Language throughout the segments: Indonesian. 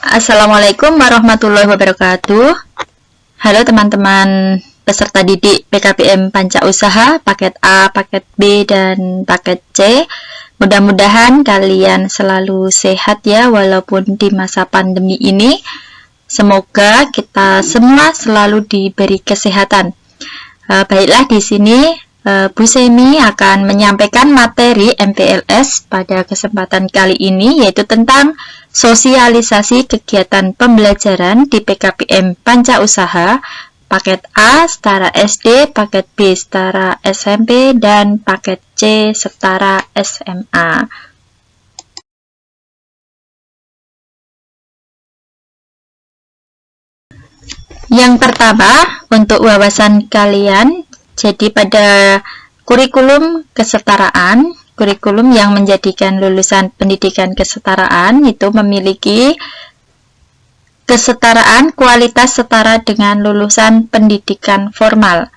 Assalamualaikum warahmatullahi wabarakatuh. Halo teman-teman peserta didik PKBM Panca Usaha paket A, paket B, dan paket C. Mudah-mudahan kalian selalu sehat ya walaupun di masa pandemi ini. Semoga kita semua selalu diberi kesehatan. Baiklah, di sini Bu Semi akan menyampaikan materi MPLS pada kesempatan kali ini, yaitu tentang sosialisasi kegiatan pembelajaran di PKBM Panca Usaha paket A setara SD, paket B setara SMP, dan paket C setara SMA. Yang pertama, untuk wawasan kalian, jadi pada kurikulum kesetaraan, kurikulum yang menjadikan lulusan pendidikan kesetaraan itu memiliki kesetaraan kualitas setara dengan lulusan pendidikan formal.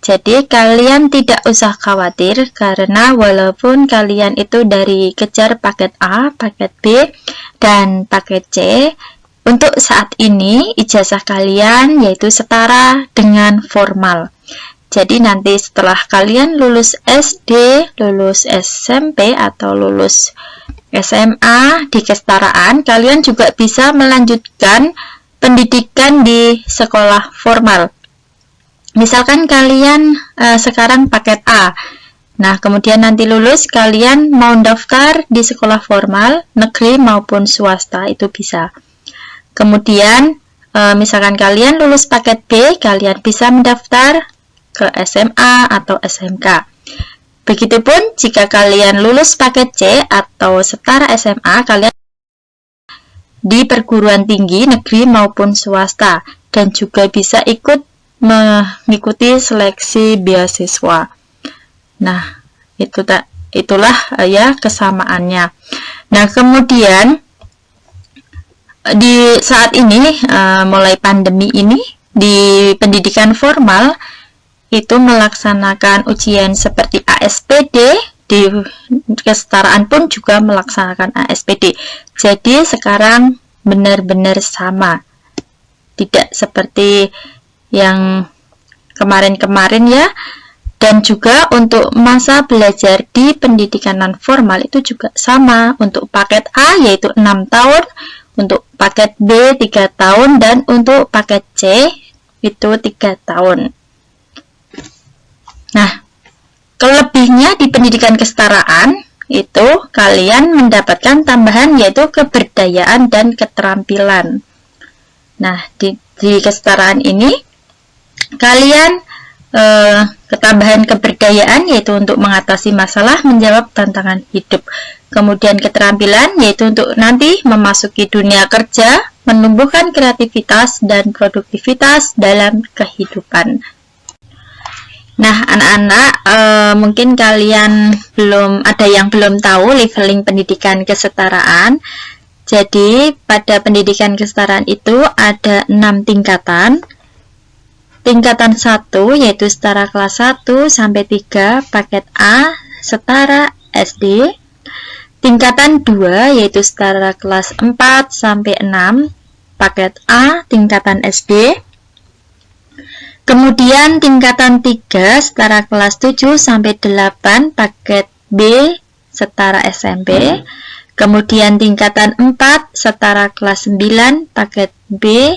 Jadi kalian tidak usah khawatir karena walaupun kalian itu dari kejar paket A, paket B, dan paket C, untuk saat ini ijazah kalian yaitu setara dengan formal. Jadi nanti setelah kalian lulus SD, lulus SMP, atau lulus SMA di kesetaraan, kalian juga bisa melanjutkan pendidikan di sekolah formal. Misalkan kalian sekarang paket A, nah kemudian nanti lulus kalian mau daftar di sekolah formal, negeri maupun swasta, itu bisa. Kemudian misalkan kalian lulus paket B, kalian bisa mendaftar ke SMA atau SMK. Begitupun jika kalian lulus paket C atau setara SMA, kalian di perguruan tinggi negeri maupun swasta, dan juga bisa ikut mengikuti seleksi beasiswa. Nah, itulah ya kesamaannya. Nah, kemudian di saat ini mulai pandemi ini di pendidikan formal itu melaksanakan ujian seperti ASPD, di kesetaraan pun juga melaksanakan ASPD. Jadi sekarang benar-benar sama, tidak seperti yang kemarin-kemarin ya. Dan juga untuk masa belajar di pendidikan non formal itu juga sama. Untuk paket A yaitu 6 tahun, untuk paket B 3 tahun, dan untuk paket C itu 3 tahun. Nah, kelebihnya di pendidikan kesetaraan itu kalian mendapatkan tambahan yaitu keberdayaan dan keterampilan. Nah, di kesetaraan ini kalian ketambahan keberdayaan yaitu untuk mengatasi masalah, menjawab tantangan hidup. Kemudian keterampilan yaitu untuk nanti memasuki dunia kerja, menumbuhkan kreativitas dan produktivitas dalam kehidupan. Nah, anak-anak, mungkin kalian ada yang belum tahu leveling pendidikan kesetaraan. Jadi, pada pendidikan kesetaraan itu ada 6 tingkatan. Tingkatan 1 yaitu setara kelas 1 sampai 3 paket A setara SD. Tingkatan 2 yaitu setara kelas 4 sampai 6 paket A tingkatan SD. Kemudian tingkatan 3 setara kelas 7 sampai 8 paket B setara SMP. Kemudian tingkatan 4 setara kelas 9 paket B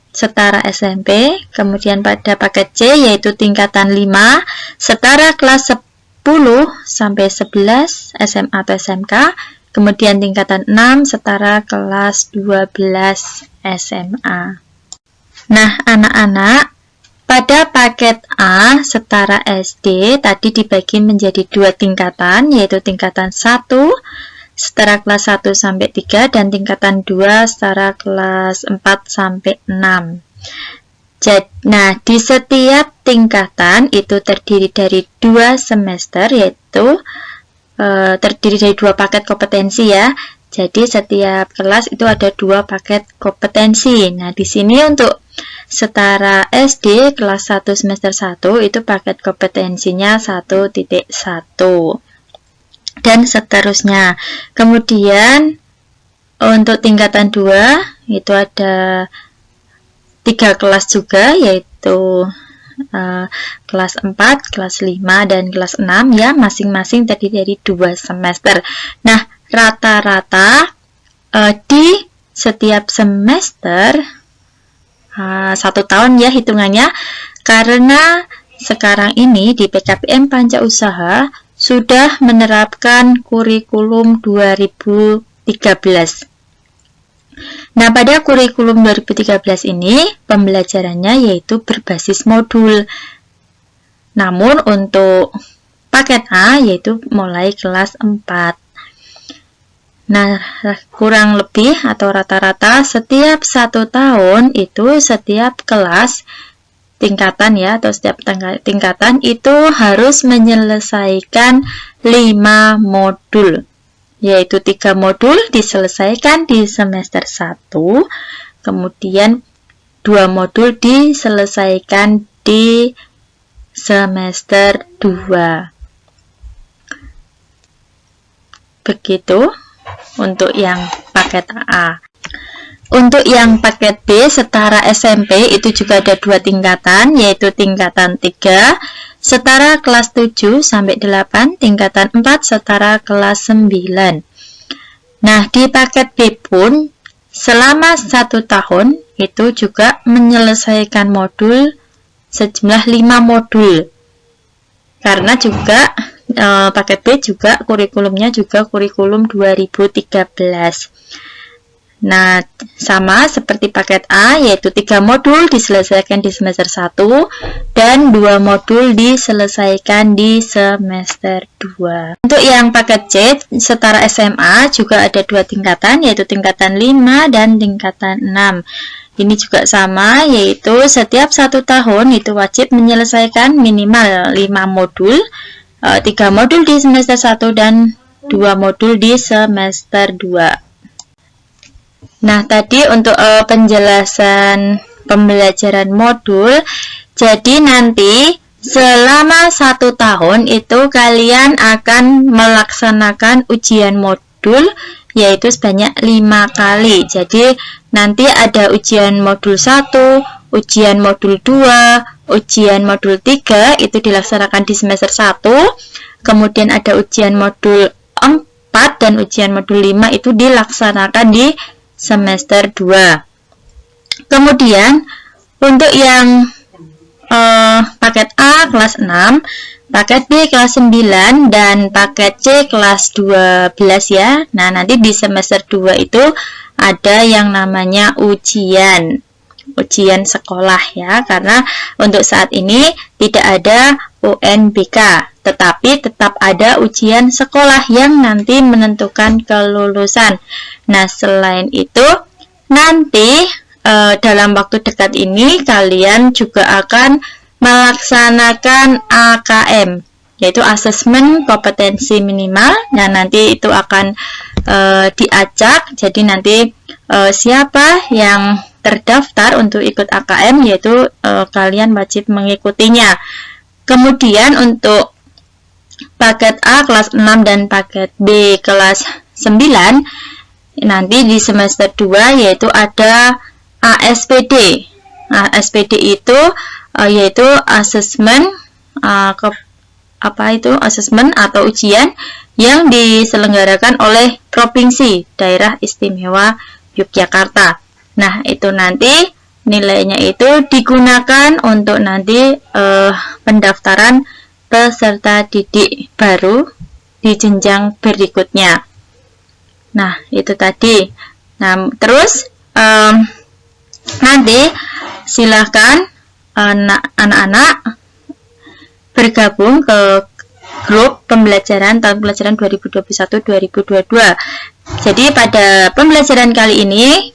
setara SMP. Kemudian pada paket C yaitu tingkatan 5 setara kelas 10 sampai 11 SMA atau SMK. Kemudian tingkatan 6 setara kelas 12 SMA. Nah, anak-anak, pada paket A setara SD tadi dibagi menjadi 2 tingkatan, yaitu tingkatan 1 setara kelas 1 sampai 3 dan tingkatan 2 setara kelas 4 sampai 6. Nah, di setiap tingkatan itu terdiri dari 2 semester, yaitu terdiri dari 2 paket kompetensi ya. Jadi setiap kelas itu ada 2 paket kompetensi. Nah, di sini untuk setara SD kelas 1 semester 1 itu paket kompetensinya 1.1 dan seterusnya. Kemudian Untuk tingkatan 2 itu ada 3 kelas juga, yaitu kelas 4, kelas 5, dan kelas 6 ya, masing-masing terdiri dari 2 semester. Nah, rata-rata di setiap semester 1 tahun ya hitungannya, karena sekarang ini di PKBM Pancausaha sudah menerapkan kurikulum 2013. Nah, pada kurikulum 2013 ini pembelajarannya yaitu berbasis modul. Namun untuk paket A yaitu mulai kelas 4. Nah, kurang lebih atau rata-rata setiap 1 tahun itu setiap kelas tingkatan ya, atau setiap tingkatan itu harus menyelesaikan 5 modul. Yaitu 3 modul diselesaikan di semester 1, kemudian 2 modul diselesaikan di semester 2. Begitu untuk yang paket A. Untuk yang paket B setara SMP itu juga ada 2 tingkatan, yaitu tingkatan 3 setara kelas 7 sampai 8, tingkatan 4 setara kelas 9. Nah, di paket B pun selama 1 tahun itu juga menyelesaikan modul sejumlah 5 modul. Karena juga paket B juga kurikulumnya juga kurikulum 2013. Nah, sama seperti paket A, yaitu 3 modul diselesaikan di semester 1 dan 2 modul diselesaikan di semester 2. Untuk yang paket C setara SMA juga ada 2 tingkatan, yaitu tingkatan 5 dan tingkatan 6. Ini juga sama, yaitu setiap 1 tahun itu wajib menyelesaikan minimal 5 modul, 3 modul di semester 1 dan 2 modul di semester 2. Nah, tadi untuk penjelasan pembelajaran modul, jadi nanti selama 1 tahun itu kalian akan melaksanakan ujian modul yaitu sebanyak 5 kali. Jadi nanti ada ujian modul 1, ujian modul 2, ujian modul 3 itu dilaksanakan di semester 1, kemudian ada ujian modul 4 dan ujian modul 5 itu dilaksanakan di semester 2. Kemudian untuk yang paket A kelas 6, paket B kelas 9, dan paket C kelas 12 ya. Nah, nanti di semester 2 itu ada yang namanya ujian sekolah ya, karena untuk saat ini tidak ada UNBK, tetapi tetap ada ujian sekolah yang nanti menentukan kelulusan. Nah, selain itu nanti dalam waktu dekat ini kalian juga akan melaksanakan AKM, yaitu asesmen kompetensi minimal. Nah, nanti itu akan diacak. Jadi nanti siapa yang terdaftar untuk ikut AKM, yaitu kalian wajib mengikutinya. Kemudian untuk paket A kelas 6 dan paket B kelas 9 nanti di semester 2 yaitu ada ASPD. ASPD itu yaitu asesmen asesmen atau ujian yang diselenggarakan oleh Provinsi Daerah Istimewa Yogyakarta. Nah, itu nanti nilainya itu digunakan untuk nanti pendaftaran peserta didik baru di jenjang berikutnya. Nah, itu tadi. Nah, terus nanti silahkan anak-anak bergabung ke grup pembelajaran tahun pelajaran 2021-2022. Jadi pada pembelajaran kali ini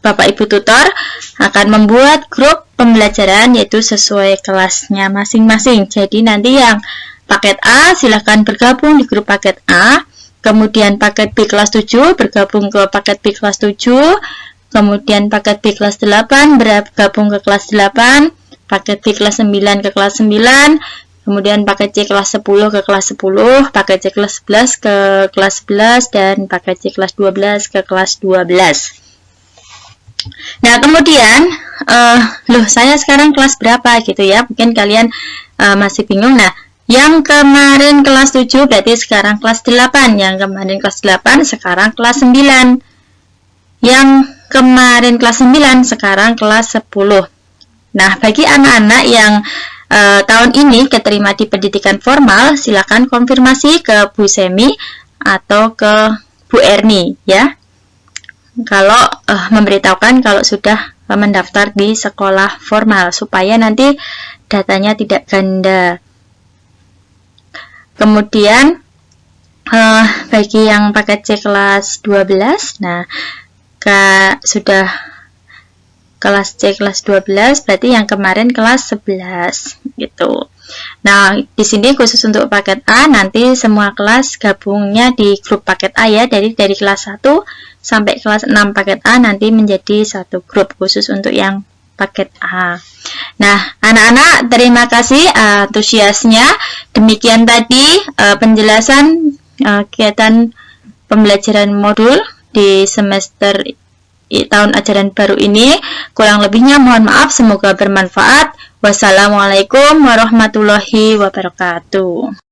Bapak Ibu tutor akan membuat grup pembelajaran yaitu sesuai kelasnya masing-masing. Jadi nanti yang paket A silahkan bergabung di grup paket A, kemudian paket B kelas 7 bergabung ke paket B kelas 7, kemudian paket B kelas 8 bergabung ke kelas 8, paket B kelas 9 ke kelas 9, kemudian paket C kelas 10 ke kelas 10, paket C kelas 11 ke kelas 11, dan paket C kelas 12 ke kelas 12. Nah, kemudian, loh saya sekarang kelas berapa gitu ya, mungkin kalian masih bingung. Nah, yang kemarin kelas 7 berarti sekarang kelas 8, yang kemarin kelas 8 sekarang kelas 9, yang kemarin kelas 9 sekarang kelas 10. Nah, bagi anak-anak yang tahun ini keterima di pendidikan formal, silakan konfirmasi ke Bu Semi atau ke Bu Erni ya, kalau memberitahukan kalau sudah mendaftar di sekolah formal, supaya nanti datanya tidak ganda. Kemudian bagi yang paket C kelas 12, nah sudah kelas C kelas 12 berarti yang kemarin kelas 11 gitu. Nah, di sini khusus untuk paket A, nanti semua kelas gabungnya di grup paket A ya, dari kelas 1 sampai kelas 6 paket A nanti menjadi satu grup khusus untuk yang paket A. Nah, anak-anak, terima kasih antusiasnya. Demikian tadi penjelasan kegiatan pembelajaran modul di semester tahun ajaran baru ini. Kurang lebihnya mohon maaf, semoga bermanfaat. Wassalamualaikum warahmatullahi wabarakatuh.